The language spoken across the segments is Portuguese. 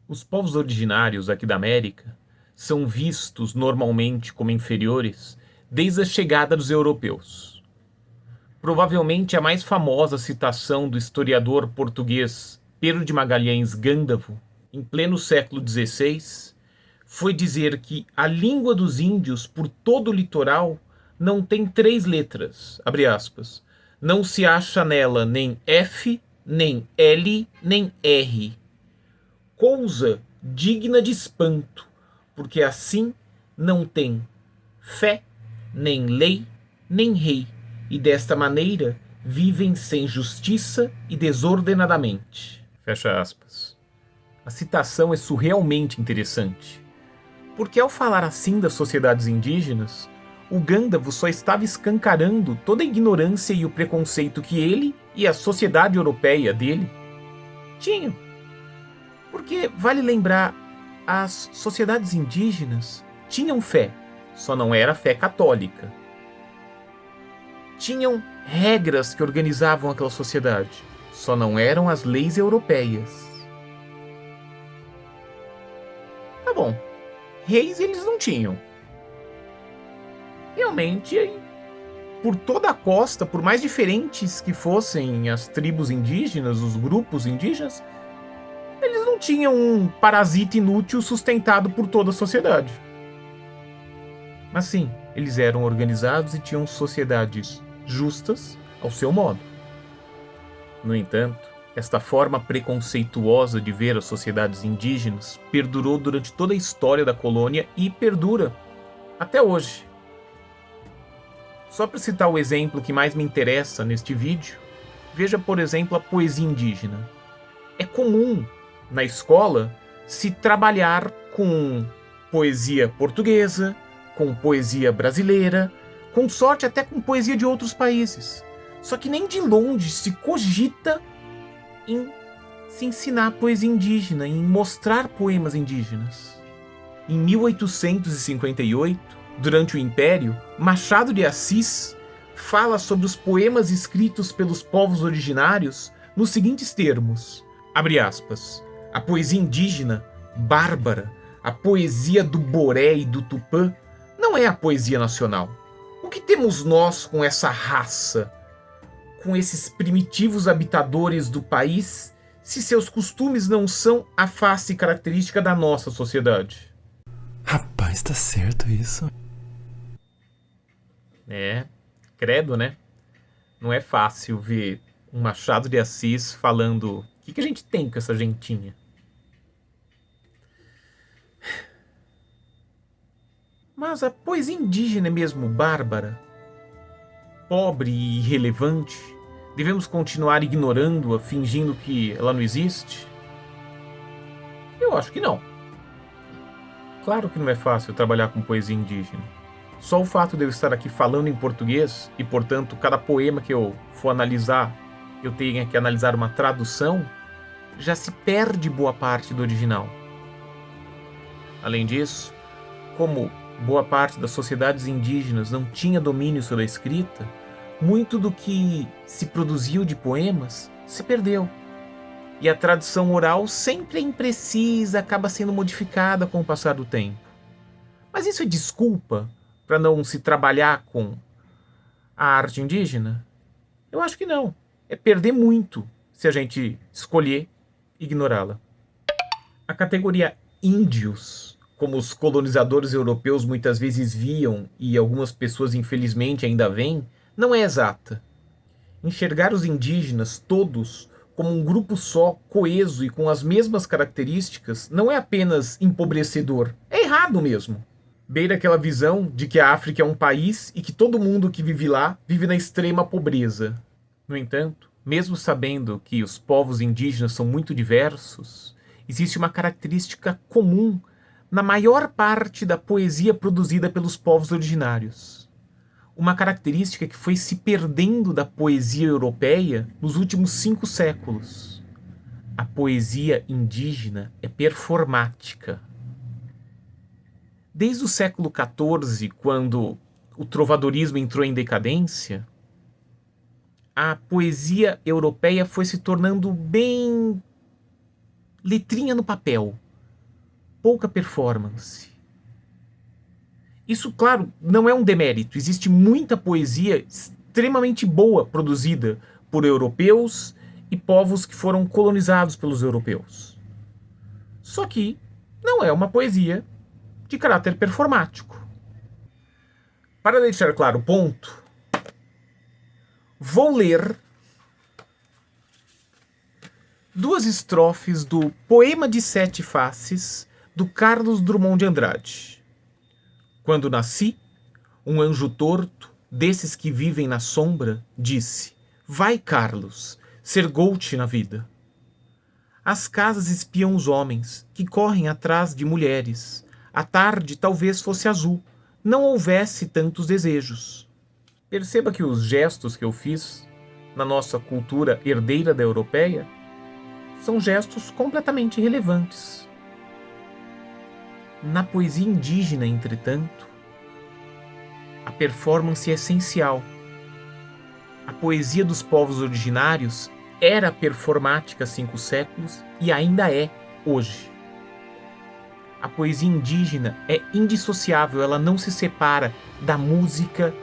Os povos originários aqui da América são vistos normalmente como inferiores desde a chegada dos europeus. Provavelmente a mais famosa citação do historiador português Pedro de Magalhães Gândavo, em pleno século XVI, foi dizer que a língua dos índios por todo o litoral não tem 3 letras, abre aspas. Não se acha nela nem F, nem L, nem R. Coisa digna de espanto, porque assim não tem fé, nem lei, nem rei, e desta maneira vivem sem justiça e desordenadamente. Fecha aspas. A citação é surrealmente interessante, porque ao falar assim das sociedades indígenas, o Gândavo só estava escancarando toda a ignorância e o preconceito que ele e a sociedade europeia dele tinham. Porque, vale lembrar, as sociedades indígenas tinham fé, só não era fé católica. Tinham regras que organizavam aquela sociedade, só não eram as leis europeias. Tá bom, reis eles não tinham. Realmente, por toda a costa, por mais diferentes que fossem as tribos indígenas, os grupos indígenas, eles não tinham um parasita inútil sustentado por toda a sociedade. Mas sim, eles eram organizados e tinham sociedades justas ao seu modo. No entanto, esta forma preconceituosa de ver as sociedades indígenas perdurou durante toda a história da colônia e perdura até hoje. Só para citar o exemplo que mais me interessa neste vídeo, veja, por exemplo, a poesia indígena. É comum na escola se trabalhar com poesia portuguesa, com poesia brasileira, com sorte até com poesia de outros países. Só que nem de longe se cogita em se ensinar poesia indígena, em mostrar poemas indígenas. Em 1858, durante o Império, Machado de Assis fala sobre os poemas escritos pelos povos originários nos seguintes termos, abre aspas, a poesia indígena, bárbara, a poesia do Boré e do Tupã, não é a poesia nacional. O que temos nós com essa raça, com esses primitivos habitadores do país, se seus costumes não são a face característica da nossa sociedade? Rapaz, tá certo isso? É, credo, né? Não é fácil ver um Machado de Assis falando o que a gente tem com essa gentinha. Mas a poesia indígena é mesmo bárbara, pobre e irrelevante? Devemos continuar ignorando-a, fingindo que ela não existe? Eu acho que não. Claro que não é fácil trabalhar com poesia indígena. Só o fato de eu estar aqui falando em português, e portanto cada poema que eu for analisar, eu tenha que analisar uma tradução, já se perde boa parte do original. Além disso, como boa parte das sociedades indígenas não tinha domínio sobre a escrita, muito do que se produziu de poemas se perdeu. E a tradição oral sempre é imprecisa, acaba sendo modificada com o passar do tempo. Mas isso é desculpa para não se trabalhar com a arte indígena? Eu acho que não. É perder muito se a gente escolher ignorá-la. A categoria índios, como os colonizadores europeus muitas vezes viam e algumas pessoas infelizmente ainda veem, não é exata. Enxergar os indígenas todos como um grupo só, coeso e com as mesmas características, não é apenas empobrecedor, é errado mesmo. Beira aquela visão de que a África é um país e que todo mundo que vive lá vive na extrema pobreza. No entanto, mesmo sabendo que os povos indígenas são muito diversos, existe uma característica comum na maior parte da poesia produzida pelos povos originários. Uma característica que foi se perdendo da poesia europeia nos últimos 5 séculos. A poesia indígena é performática. Desde o século XIV, quando o trovadorismo entrou em decadência, a poesia europeia foi se tornando bem letrinha no papel. pouca performance. Isso, claro, não é um demérito. Existe muita poesia extremamente boa produzida por europeus e povos que foram colonizados pelos europeus. Só que não é uma poesia de caráter performático. Para deixar claro o ponto, vou ler 2 estrofes do Poema de Sete Faces, do Carlos Drummond de Andrade. Quando nasci, um anjo torto, desses que vivem na sombra, disse: vai, Carlos, ser Goethe na vida. As casas espiam os homens, que correm atrás de mulheres. A tarde talvez fosse azul, não houvesse tantos desejos. Perceba que os gestos que eu fiz na nossa cultura herdeira da europeia são gestos completamente irrelevantes. Na poesia indígena, entretanto, a performance é essencial. A poesia dos povos originários era performática há 5 séculos e ainda é hoje. A poesia indígena é indissociável, ela não se separa da música,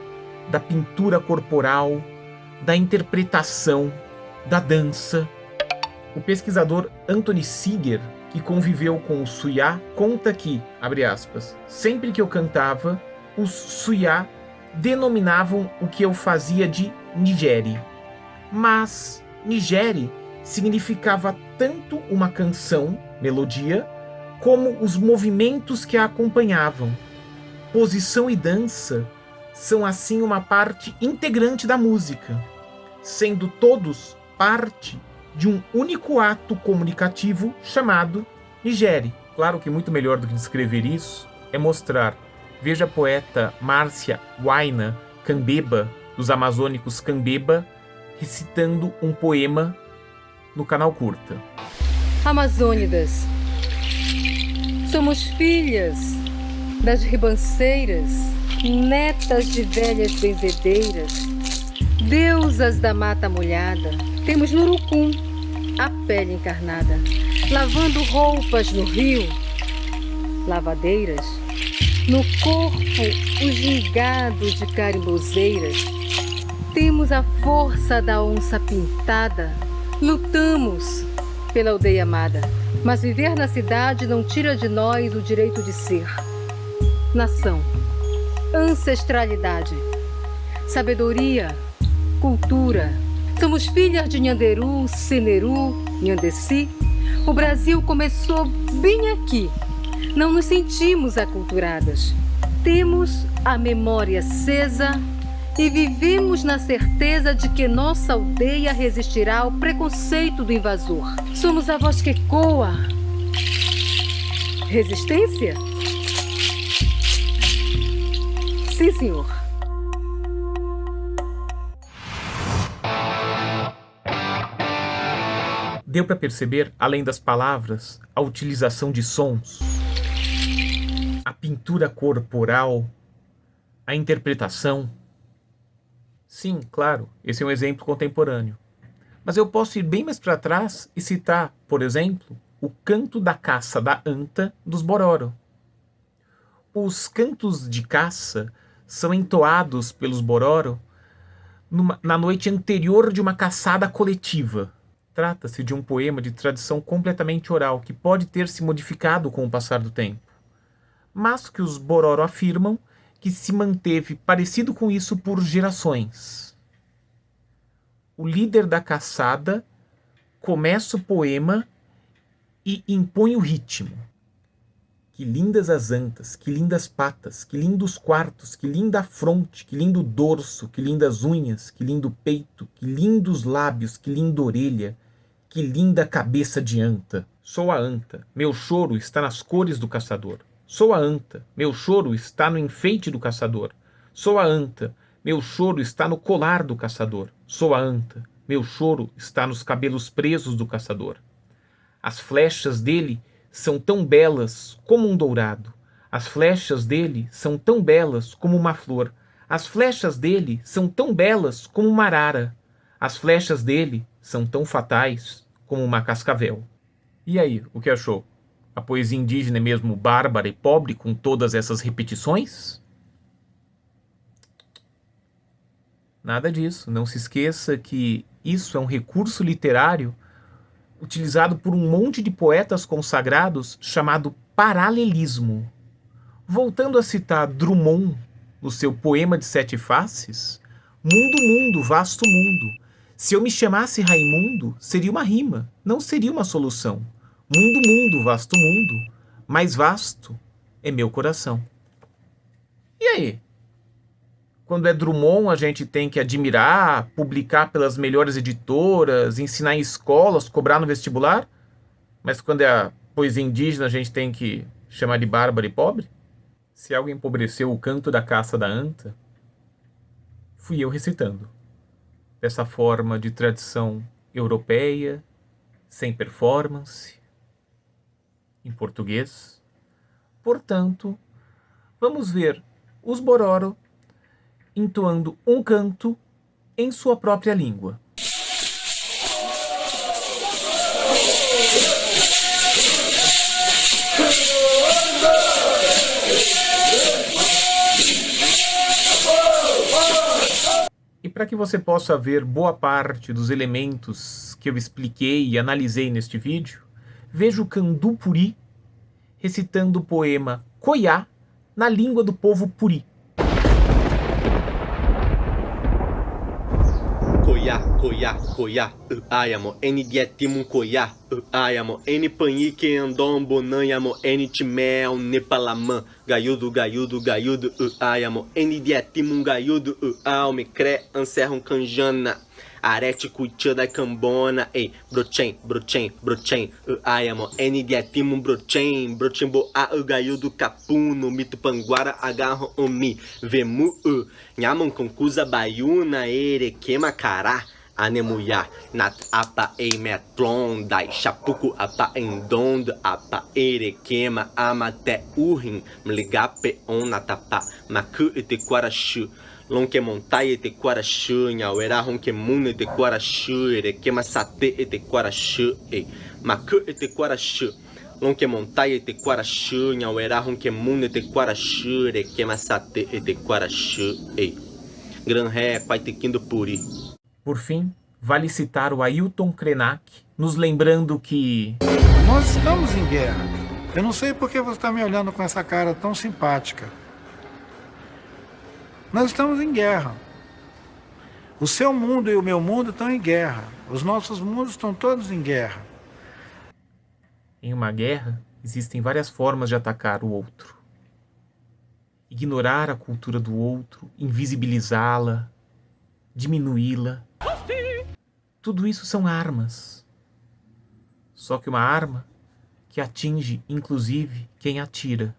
da pintura corporal, da interpretação, da dança. O pesquisador Anthony Seeger, que conviveu com o Suyá, conta que, abre aspas, sempre que eu cantava, os Suyá denominavam o que eu fazia de nigeri. Mas nigeri significava tanto uma canção, melodia, como os movimentos que a acompanhavam. Posição e dança são assim uma parte integrante da música, sendo todos parte de um único ato comunicativo chamado nigeri. Claro que muito melhor do que descrever isso é mostrar. Veja a poeta Márcia Huayna Cambeba, dos amazônicos Cambeba, recitando um poema no Canal Curta. Amazônidas, somos filhas das ribanceiras, netas de velhas benzedeiras, deusas da mata molhada. Temos no urucum a pele encarnada, lavando roupas no rio, lavadeiras, no corpo o gingado de carimbozeiras. Temos a força da onça pintada, lutamos pela aldeia amada, mas viver na cidade não tira de nós o direito de ser. Nação, ancestralidade, sabedoria, cultura. Somos filhas de Nhanderu, Seneru, Nhandeci. O Brasil começou bem aqui. Não nos sentimos aculturadas. Temos a memória acesa e vivemos na certeza de que nossa aldeia resistirá ao preconceito do invasor. Somos a voz que ecoa. Resistência? Sim, senhor. Deu para perceber, além das palavras, a utilização de sons, a pintura corporal, a interpretação. Sim, claro, esse é um exemplo contemporâneo. Mas eu posso ir bem mais para trás e citar, por exemplo, o canto da caça da anta dos Bororo. Os cantos de caça são entoados pelos Bororo na noite anterior de uma caçada coletiva. Trata-se de um poema de tradição completamente oral, que pode ter se modificado com o passar do tempo, mas que os Bororo afirmam que se manteve parecido com isso por gerações. O líder da caçada começa o poema e impõe o ritmo. Que lindas as antas, que lindas patas, que lindos quartos, que linda a fronte, que lindo dorso, que lindas unhas, que lindo peito, que lindos lábios, que linda orelha, que linda cabeça de anta. Sou a anta, meu choro está nas cores do caçador. Sou a anta, meu choro está no enfeite do caçador. Sou a anta, meu choro está no colar do caçador. Sou a anta, meu choro está nos cabelos presos do caçador. As flechas dele são tão belas como um dourado. As flechas dele são tão belas como uma flor. As flechas dele são tão belas como uma arara. As flechas dele são tão fatais como uma cascavel. E aí, o que achou? A poesia indígena é mesmo bárbara e pobre com todas essas repetições? Nada disso. Não se esqueça que isso é um recurso literário utilizado por um monte de poetas consagrados chamado paralelismo. Voltando a citar Drummond no seu poema de Sete Faces, mundo, mundo, vasto mundo. Se eu me chamasse Raimundo, seria uma rima, não seria uma solução. Mundo, mundo, vasto mundo, mais vasto é meu coração. E aí? Quando é Drummond, a gente tem que admirar, publicar pelas melhores editoras, ensinar em escolas, cobrar no vestibular? Mas quando é a poesia indígena, a gente tem que chamar de bárbaro e pobre? Se algo empobreceu o canto da caça da anta, fui eu recitando. Dessa forma de tradição europeia, sem performance, em português. Portanto, vamos ver os Bororo entoando um canto em sua própria língua. E para que você possa ver boa parte dos elementos que eu expliquei e analisei neste vídeo, veja o Candupuri recitando o poema Coiá na língua do povo Puri. Koya, koya, koya, ayamo, eni dietimun koya, ayamo, eni panike andombo, nanhamo, eni timel, nepalamã, gaiudo, gaiudo, gaiudo, ayamo, eni dietimun gaiudo, alme, cre, anserram canjana, arete, cuitia da cambona, ei, brochen, brochen, brochen, ayamo, eni dietimun brochen, brochen boa, gaiudo, capuno, mito panguara, agarro, omi, vemu, nhaman concusa baiuna, erequema, cará, anemuia, nat apa e metlon, dai chapuco apa endondo, apa erequema, amate urrim, mligape on natapa, macu e tequarachu, lonque montai e tequarachu, nhauera ronquemun e tequarachu, erequema sate e tequarachu, e macu e tequarachu. Lonque montai e tequarachu, nhauera ronquemun e tequarachu, erequema sate e tequarachu, e gran ré, quaitequindo puri. Por fim, vale citar o Ailton Krenak, nos lembrando que Nós estamos em guerra. Eu não sei por que você está me olhando com essa cara tão simpática. Nós estamos em guerra. O seu mundo e o meu mundo estão em guerra. Os nossos mundos estão todos em guerra. em uma guerra existem várias formas de atacar o outro. Ignorar a cultura do outro, invisibilizá-la, diminuí-la. Tudo isso são armas. Só que uma arma que atinge, inclusive, quem atira.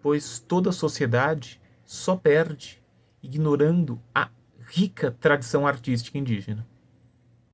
Pois toda a sociedade só perde ignorando a rica tradição artística indígena.